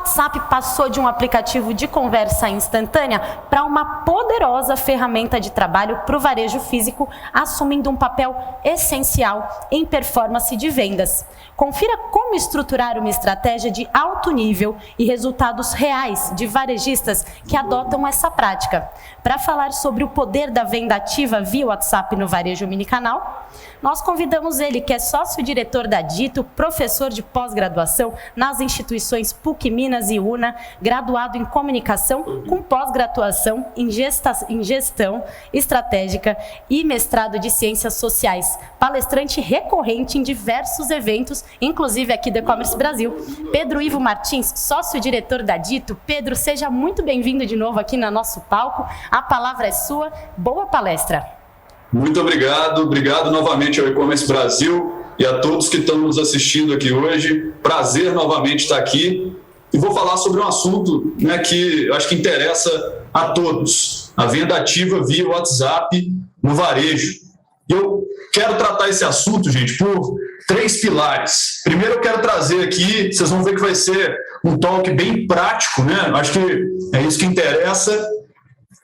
WhatsApp passou de um aplicativo de conversa instantânea para uma poderosa ferramenta de trabalho para o varejo físico, assumindo um papel essencial em performance de vendas. Confira como estruturar uma estratégia de alto nível e resultados reais de varejistas que adotam essa prática. Para falar sobre o poder da venda ativa via WhatsApp no varejo omnicanal, nós convidamos ele, que é sócio-diretor da Dito, professor de pós-graduação nas instituições PUC Minas e UNA, graduado em comunicação com pós-graduação em gestão estratégica e mestrado de ciências sociais, palestrante recorrente em diversos eventos, inclusive aqui do E-Commerce Brasil. Pedro Ivo Martins, sócio-diretor da Dito. Pedro, seja muito bem-vindo de novo aqui no nosso palco. A palavra é sua. Boa palestra. Muito obrigado novamente ao E-Commerce Brasil e a todos que estão nos assistindo aqui hoje. Prazer novamente estar aqui e vou falar sobre um assunto, né, que eu acho que interessa a todos: a venda ativa via WhatsApp no varejo. Eu quero tratar esse assunto, gente, por 3 pilares. Primeiro eu quero trazer aqui, vocês vão ver que vai ser um talk bem prático, né? Acho que é isso que interessa.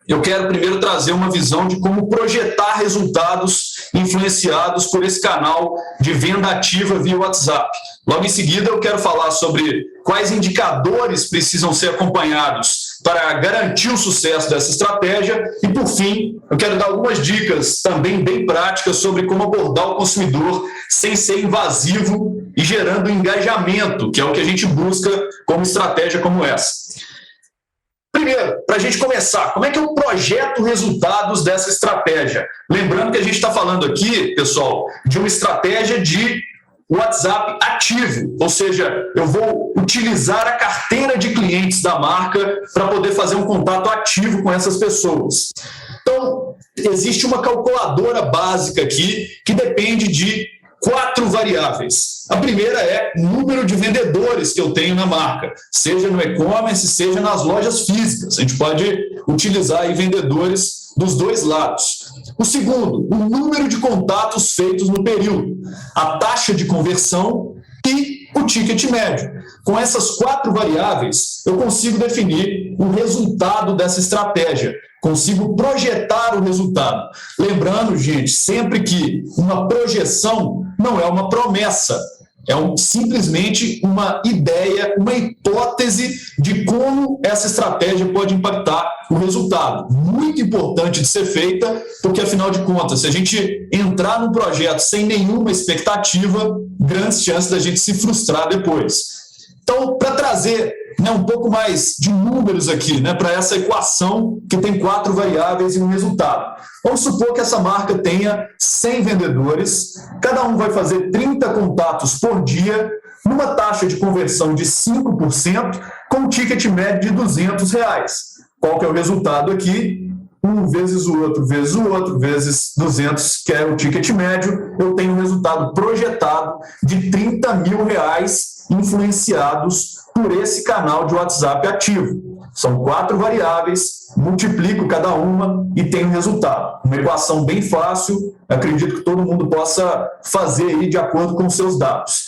Eu quero primeiro trazer uma visão de como projetar resultados influenciados por esse canal de venda ativa via WhatsApp. Logo em seguida, eu quero falar sobre quais indicadores precisam ser acompanhados para garantir o sucesso dessa estratégia. E, por fim, eu quero dar algumas dicas também bem práticas sobre como abordar o consumidor sem ser invasivo e gerando engajamento, que é o que a gente busca como estratégia como essa. Primeiro, para a gente começar, como é que eu projeto resultados dessa estratégia? Lembrando que a gente está falando aqui, pessoal, de uma estratégia de WhatsApp ativo, ou seja, eu vou utilizar a carteira de clientes da marca para poder fazer um contato ativo com essas pessoas. Então, existe uma calculadora básica aqui que depende de 4 variáveis. A primeira é o número de vendedores que eu tenho na marca, seja no e-commerce, seja nas lojas físicas. A gente pode utilizar aí vendedores dos 2 lados. O segundo, o número de contatos feitos no período, a taxa de conversão e o ticket médio. Com essas 4 variáveis, eu consigo definir o resultado dessa estratégia. Consigo projetar o resultado. Lembrando, gente, sempre que uma projeção não é uma promessa, é simplesmente uma ideia, uma hipótese de como essa estratégia pode impactar o resultado. Muito importante de ser feita, porque, afinal de contas, se a gente entrar num projeto sem nenhuma expectativa, grandes chances da gente se frustrar depois. Então, para trazer um pouco mais de números aqui, para essa equação que tem 4 variáveis e um resultado. Vamos supor que essa marca tenha 100 vendedores, cada um vai fazer 30 contatos por dia, numa taxa de conversão de 5%, com um ticket médio de R$200. Qual que é o resultado aqui? 1 vezes o outro, vezes 200, que é o ticket médio, eu tenho um resultado projetado de R$30 mil influenciados por esse canal de WhatsApp ativo. São 4 variáveis, multiplico cada uma e tenho um resultado. Uma equação bem fácil, acredito que todo mundo possa fazer aí de acordo com os seus dados.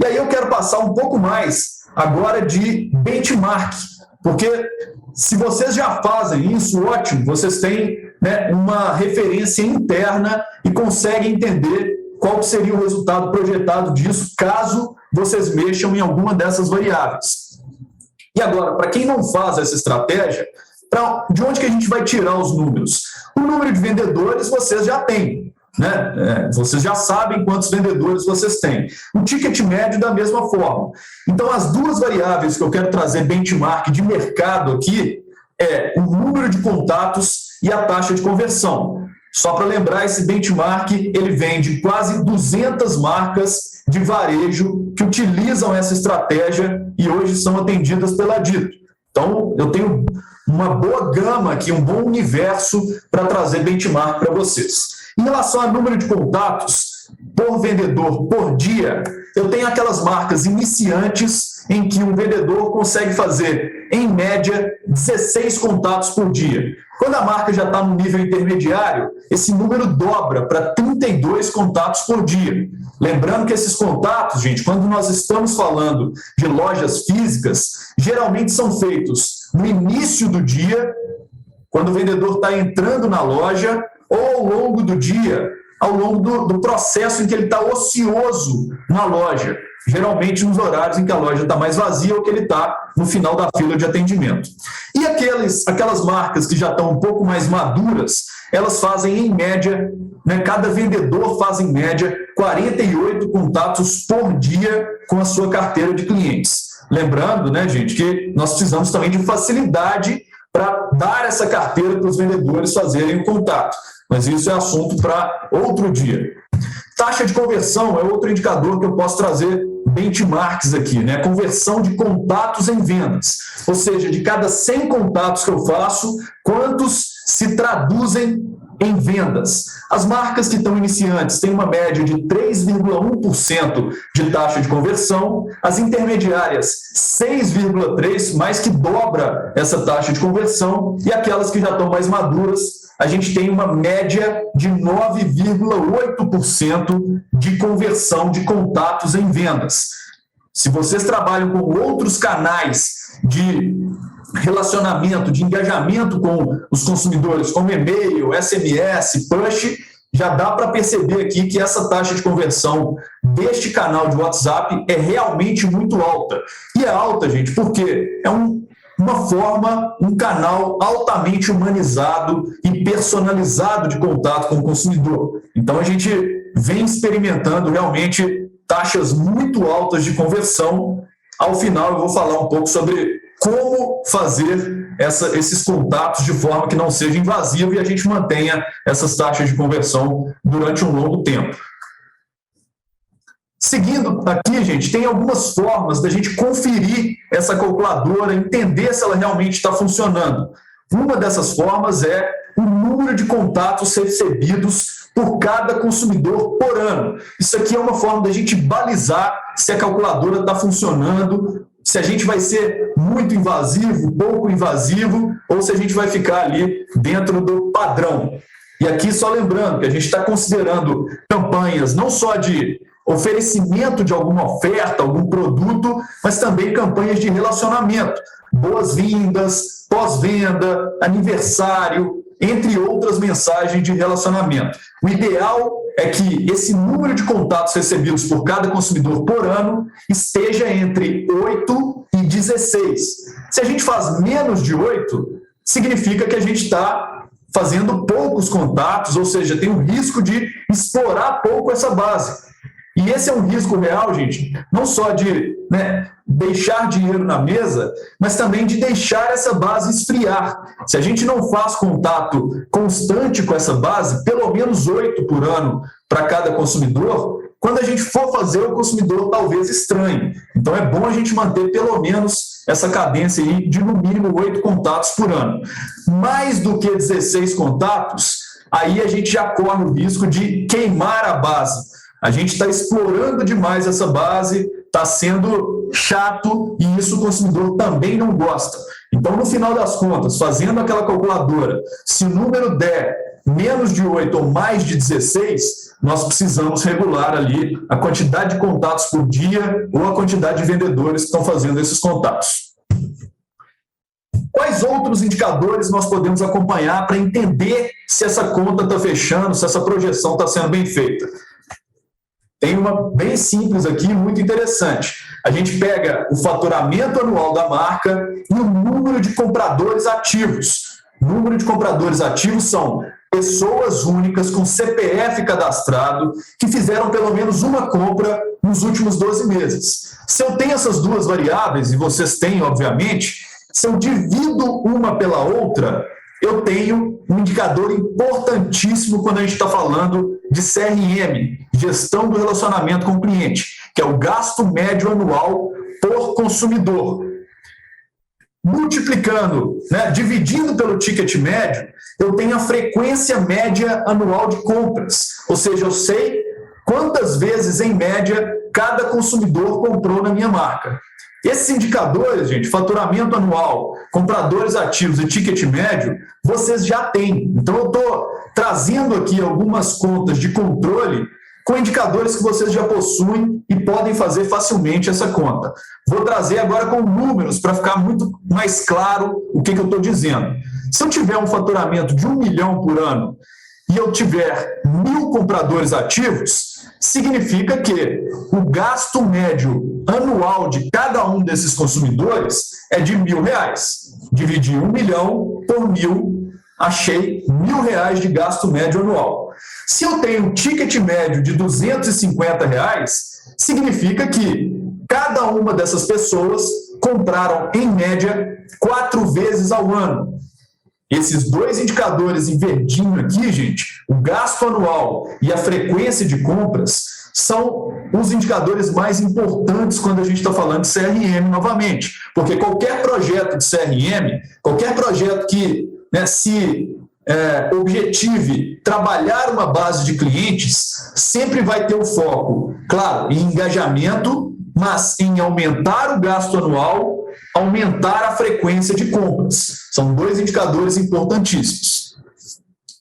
E aí eu quero passar um pouco mais agora de benchmark, porque se vocês já fazem isso, ótimo, vocês têm uma referência interna e conseguem entender qual seria o resultado projetado disso, caso vocês mexam em alguma dessas variáveis. E agora, para quem não faz essa estratégia, de onde que a gente vai tirar os números? O número de vendedores vocês já têm, vocês já sabem quantos vendedores vocês têm. O ticket médio da mesma forma. Então, as 2 variáveis que eu quero trazer benchmark de mercado aqui é o número de contatos e a taxa de conversão. Só para lembrar, esse benchmark ele vem de quase 200 marcas de varejo que utilizam essa estratégia e hoje são atendidas pela Dito. Então, eu tenho uma boa gama aqui, um bom universo para trazer benchmark para vocês. Em relação ao número de contatos, por vendedor por dia, eu tenho aquelas marcas iniciantes em que um vendedor consegue fazer, em média, 16 contatos por dia. Quando a marca já está no nível intermediário, esse número dobra para 32 contatos por dia. Lembrando que esses contatos, gente, quando nós estamos falando de lojas físicas, geralmente são feitos no início do dia, quando o vendedor está entrando na loja, ou ao longo do dia, ao longo do processo em que ele está ocioso na loja, geralmente nos horários em que a loja está mais vazia ou que ele está no final da fila de atendimento. E aquelas marcas que já estão um pouco mais maduras, elas fazem em média, né, cada vendedor faz em média 48 contatos por dia com a sua carteira de clientes. Lembrando, né, gente, que nós precisamos também de facilidade para dar essa carteira para os vendedores fazerem o contato. Mas isso é assunto para outro dia. Taxa de conversão é outro indicador que eu posso trazer benchmarks aqui, né? Conversão de contatos em vendas. Ou seja, de cada 100 contatos que eu faço, quantos se traduzem em vendas? As marcas que estão iniciantes têm uma média de 3,1% de taxa de conversão, as intermediárias 6,3%, mais que dobra essa taxa de conversão, e aquelas que já estão mais maduras, a gente tem uma média de 9,8% de conversão de contatos em vendas. Se vocês trabalham com outros canais de relacionamento, de engajamento com os consumidores, como e-mail, SMS, push, já dá para perceber aqui que essa taxa de conversão deste canal de WhatsApp é realmente muito alta. E é alta, gente, porque é uma forma, um canal altamente humanizado e personalizado de contato com o consumidor. Então, a gente vem experimentando realmente taxas muito altas de conversão. Ao final, eu vou falar um pouco sobre como fazer esses contatos de forma que não seja invasivo e a gente mantenha essas taxas de conversão durante um longo tempo. Seguindo aqui, gente, tem algumas formas da gente conferir essa calculadora, entender se ela realmente está funcionando. Uma dessas formas é o número de contatos recebidos por cada consumidor por ano. Isso aqui é uma forma da gente balizar se a calculadora está funcionando, se a gente vai ser muito invasivo, pouco invasivo, ou se a gente vai ficar ali dentro do padrão. E aqui só lembrando que a gente está considerando campanhas não só de oferecimento de alguma oferta, algum produto, mas também campanhas de relacionamento, boas-vindas, pós-venda, aniversário, entre outras mensagens de relacionamento. O ideal é que esse número de contatos recebidos por cada consumidor por ano esteja entre 8 e 16. Se a gente faz menos de 8, significa que a gente está fazendo poucos contatos, ou seja, tem o risco de explorar pouco essa base. E esse é um risco real, gente, não só de deixar dinheiro na mesa, mas também de deixar essa base esfriar. Se a gente não faz contato constante com essa base, pelo menos 8 por ano para cada consumidor, quando a gente for fazer, o consumidor talvez estranhe. Então é bom a gente manter pelo menos essa cadência aí de no mínimo 8 contatos por ano. Mais do que 16 contatos, aí a gente já corre o risco de queimar a base. A gente está explorando demais essa base, está sendo chato e isso o consumidor também não gosta. Então, no final das contas, fazendo aquela calculadora, se o número der menos de 8 ou mais de 16, nós precisamos regular ali a quantidade de contatos por dia ou a quantidade de vendedores que estão fazendo esses contatos. Quais outros indicadores nós podemos acompanhar para entender se essa conta está fechando, se essa projeção está sendo bem feita? Tem uma bem simples aqui, muito interessante. A gente pega o faturamento anual da marca e o número de compradores ativos. O número de compradores ativos são pessoas únicas com CPF cadastrado que fizeram pelo menos uma compra nos últimos 12 meses. Se eu tenho essas duas variáveis, e vocês têm, obviamente, se eu divido uma pela outra, eu tenho um indicador importantíssimo quando a gente está falando de CRM, gestão do relacionamento com o cliente, que é o gasto médio anual por consumidor. Multiplicando, dividindo pelo ticket médio, eu tenho a frequência média anual de compras. Ou seja, eu sei quantas vezes, em média, cada consumidor comprou na minha marca. Esses indicadores, gente, faturamento anual, compradores ativos e ticket médio, vocês já têm. Então, eu estou trazendo aqui algumas contas de controle com indicadores que vocês já possuem e podem fazer facilmente essa conta. Vou trazer agora com números para ficar muito mais claro o que eu estou dizendo. Se eu tiver um faturamento de 1 milhão por ano e eu tiver 1.000 compradores ativos, significa que o gasto médio anual de cada um desses consumidores é de R$1.000. Dividi 1 milhão por 1.000, achei R$1.000 de gasto médio anual. Se eu tenho um ticket médio de R$250, significa que cada uma dessas pessoas compraram, em média, 4 vezes ao ano. Esses dois indicadores em verdinho aqui, gente, o gasto anual e a frequência de compras, são os indicadores mais importantes quando a gente está falando de CRM novamente. Porque qualquer projeto de CRM, qualquer projeto que se objetive trabalhar uma base de clientes, sempre vai ter o foco, claro, em engajamento, mas em aumentar o gasto anual, aumentar a frequência de compras. São dois indicadores importantíssimos.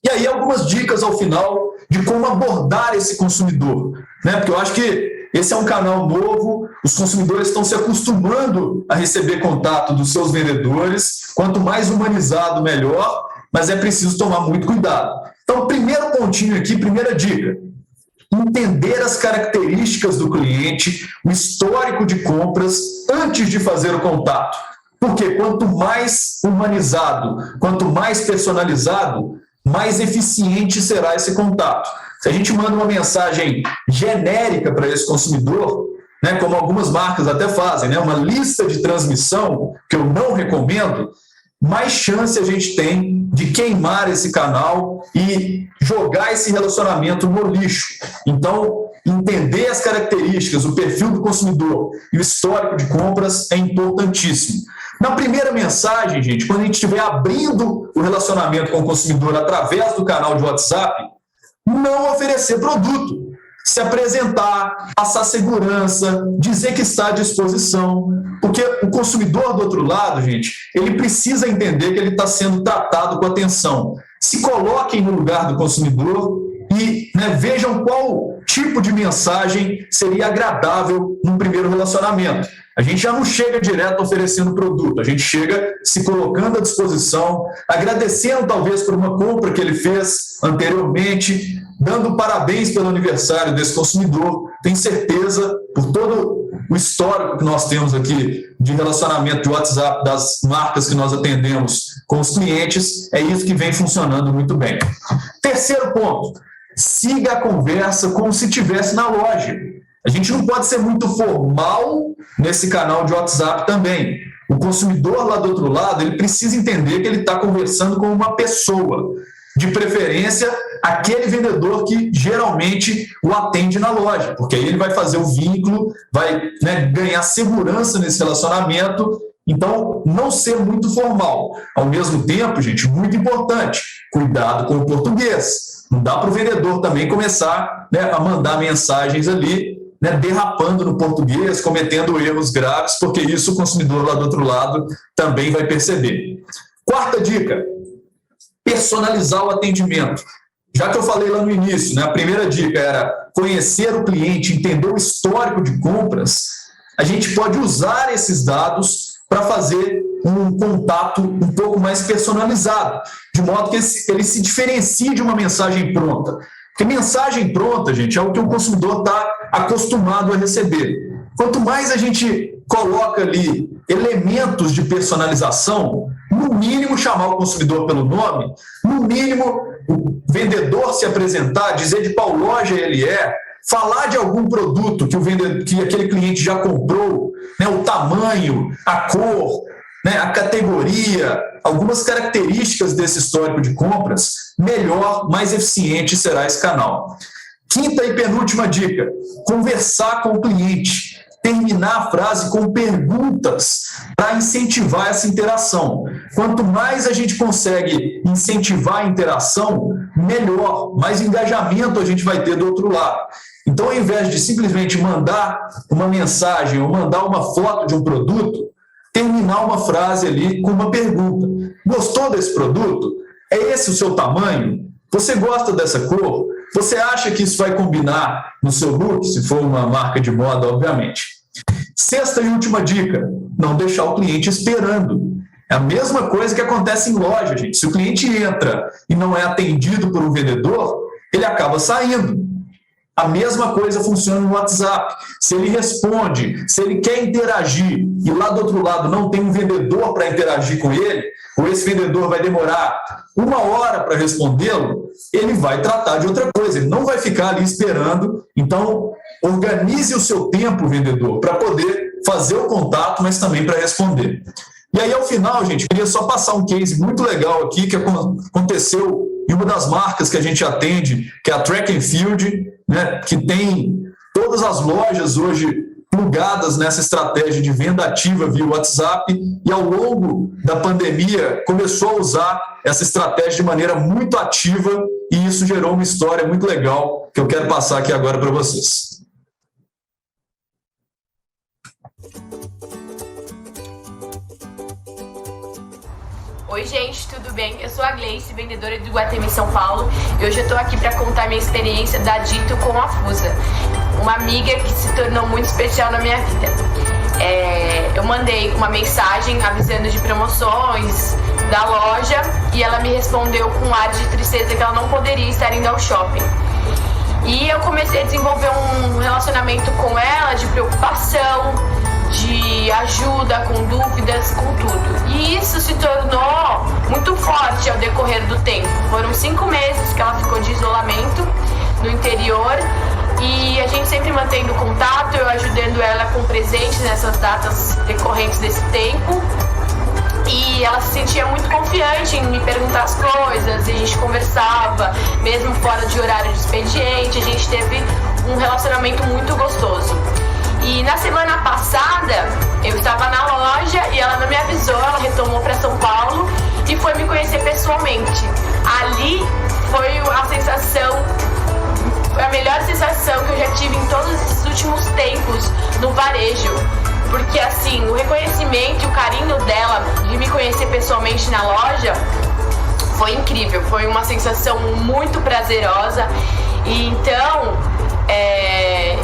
E aí algumas dicas ao final de como abordar esse consumidor, né? Porque eu acho que esse é um canal novo, os consumidores estão se acostumando a receber contato dos seus vendedores, quanto mais humanizado, melhor, mas é preciso tomar muito cuidado. Então, primeiro pontinho aqui, primeira dica, entender as características do cliente, o histórico de compras, antes de fazer o contato. Porque quanto mais humanizado, quanto mais personalizado, mais eficiente será esse contato. Se a gente manda uma mensagem genérica para esse consumidor, né, como algumas marcas até fazem, né, uma lista de transmissão, que eu não recomendo, mais chance a gente tem de queimar esse canal e jogar esse relacionamento no lixo. Então, entender as características, o perfil do consumidor e o histórico de compras é importantíssimo. Na primeira mensagem, gente, quando a gente estiver abrindo o relacionamento com o consumidor através do canal de WhatsApp, não oferecer produto, se apresentar, passar segurança, dizer que está à disposição, porque o consumidor do outro lado, gente, ele precisa entender que ele está sendo tratado com atenção. Se coloquem no lugar do consumidor e vejam qual tipo de mensagem seria agradável no primeiro relacionamento. A gente já não chega direto oferecendo produto, a gente chega se colocando à disposição, agradecendo talvez por uma compra que ele fez anteriormente, dando parabéns pelo aniversário desse consumidor. Tenho certeza, por todo o histórico que nós temos aqui de relacionamento de WhatsApp das marcas que nós atendemos com os clientes, é isso que vem funcionando muito bem. Terceiro ponto, siga a conversa como se estivesse na loja. A gente não pode ser muito formal nesse canal de WhatsApp também. O consumidor lá do outro lado, ele precisa entender que ele está conversando com uma pessoa, de preferência aquele vendedor que geralmente o atende na loja, porque aí ele vai fazer o vínculo, vai ganhar segurança nesse relacionamento. Então, não ser muito formal. Ao mesmo tempo, gente, muito importante, cuidado com o português. Não dá para o vendedor também começar a mandar mensagens ali, derrapando no português, cometendo erros graves, porque isso o consumidor lá do outro lado também vai perceber. Quarta dica, personalizar o atendimento. Já que eu falei lá no início, a primeira dica era conhecer o cliente, entender o histórico de compras, a gente pode usar esses dados para fazer um contato um pouco mais personalizado, de modo que ele se diferencie de uma mensagem pronta. Porque mensagem pronta, gente, é o que o consumidor está acostumado a receber. Quanto mais a gente coloca ali elementos de personalização, no mínimo chamar o consumidor pelo nome, no mínimo o vendedor se apresentar, dizer de qual loja ele é, falar de algum produto que aquele cliente já comprou, o tamanho, a cor, a categoria, algumas características desse histórico de compras, melhor, mais eficiente será esse canal. Quinta e penúltima dica, conversar com o cliente. Terminar a frase com perguntas para incentivar essa interação. Quanto mais a gente consegue incentivar a interação, melhor, mais engajamento a gente vai ter do outro lado. Então, ao invés de simplesmente mandar uma mensagem ou mandar uma foto de um produto, terminar uma frase ali com uma pergunta. Gostou desse produto? É esse o seu tamanho? Você gosta dessa cor? Você acha que isso vai combinar no seu look, se for uma marca de moda, obviamente? Sexta e última dica, não deixar o cliente esperando. É a mesma coisa que acontece em loja, gente. Se o cliente entra e não é atendido por um vendedor, ele acaba saindo. A mesma coisa funciona no WhatsApp. Se ele responde, se ele quer interagir e lá do outro lado não tem um vendedor para interagir com ele, ou esse vendedor vai demorar 1 hora para respondê-lo, ele vai tratar de outra coisa, ele não vai ficar ali esperando. Então, organize o seu tempo, vendedor, para poder fazer o contato, mas também para responder. E aí, ao final, gente, eu queria só passar um case muito legal aqui que aconteceu em uma das marcas que a gente atende, que é a Track and Field, né, que tem todas as lojas hoje plugadas nessa estratégia de venda ativa via WhatsApp, e ao longo da pandemia começou a usar essa estratégia de maneira muito ativa, e isso gerou uma história muito legal que eu quero passar aqui agora para vocês. Oi gente, tudo bem? Eu sou a Gleice, vendedora do Iguatemi São Paulo, e hoje eu tô aqui para contar minha experiência da Dito com a Fusa, uma amiga que se tornou muito especial na minha vida. Eu mandei uma mensagem avisando de promoções da loja e ela me respondeu com um ar de tristeza que ela não poderia estar indo ao shopping. E eu comecei a desenvolver um relacionamento com ela de preocupação, de ajuda, com dúvidas, com tudo. E isso se tornou muito forte ao decorrer do tempo. Foram 5 meses que ela ficou de isolamento no interior e a gente sempre mantendo contato, eu ajudando ela com presentes nessas datas decorrentes desse tempo. E ela se sentia muito confiante em me perguntar as coisas, e a gente conversava, mesmo fora de horário de expediente, a gente teve um relacionamento muito gostoso. E na semana passada, eu estava na loja e ela não me avisou, ela retomou para São Paulo e foi me conhecer pessoalmente. Ali foi a sensação, foi a melhor sensação que eu já tive em todos esses últimos tempos no varejo. Porque assim, o reconhecimento e o carinho dela de me conhecer pessoalmente na loja foi incrível, foi uma sensação muito prazerosa. E então,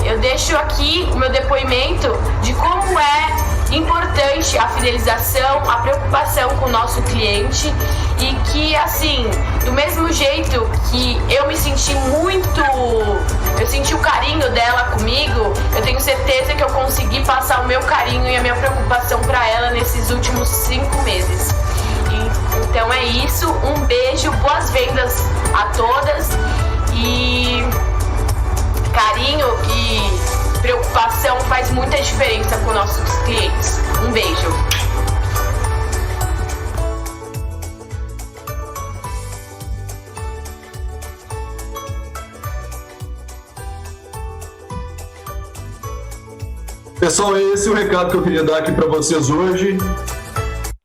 eu deixo aqui o meu depoimento de como é importante a fidelização, a preocupação com o nosso cliente e que, assim, do mesmo jeito que eu me senti eu senti o carinho dela comigo, eu tenho certeza que eu consegui passar o meu carinho e a minha preocupação para ela nesses últimos 5 meses. Então é isso, um beijo, boas vendas a todas e carinho e preocupação faz muita diferença com nossos clientes. Um beijo. Pessoal, esse é o recado que eu queria dar aqui para vocês hoje.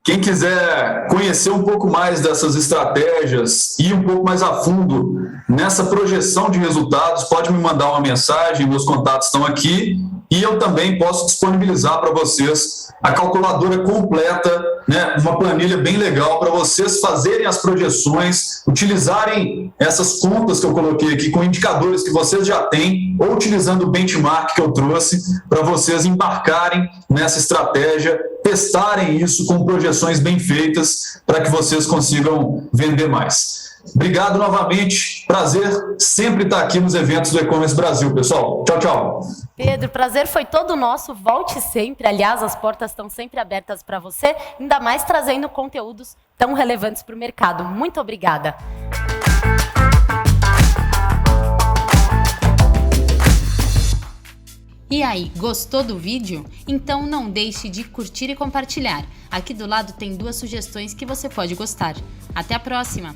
Quem quiser conhecer um pouco mais dessas estratégias e ir um pouco mais a fundo nessa projeção de resultados, pode me mandar uma mensagem, meus contatos estão aqui e eu também posso disponibilizar para vocês a calculadora completa, né, uma planilha bem legal para vocês fazerem as projeções, utilizarem essas contas que eu coloquei aqui com indicadores que vocês já têm ou utilizando o benchmark que eu trouxe para vocês embarcarem nessa estratégia, testarem isso com projeções bem feitas para que vocês consigam vender mais. Obrigado novamente, prazer sempre estar aqui nos eventos do E-Commerce Brasil, pessoal. Tchau, tchau. Pedro, o prazer foi todo nosso, volte sempre. Aliás, as portas estão sempre abertas para você, ainda mais trazendo conteúdos tão relevantes para o mercado. Muito obrigada. E aí, gostou do vídeo? Então não deixe de curtir e compartilhar. Aqui do lado tem 2 sugestões que você pode gostar. Até a próxima!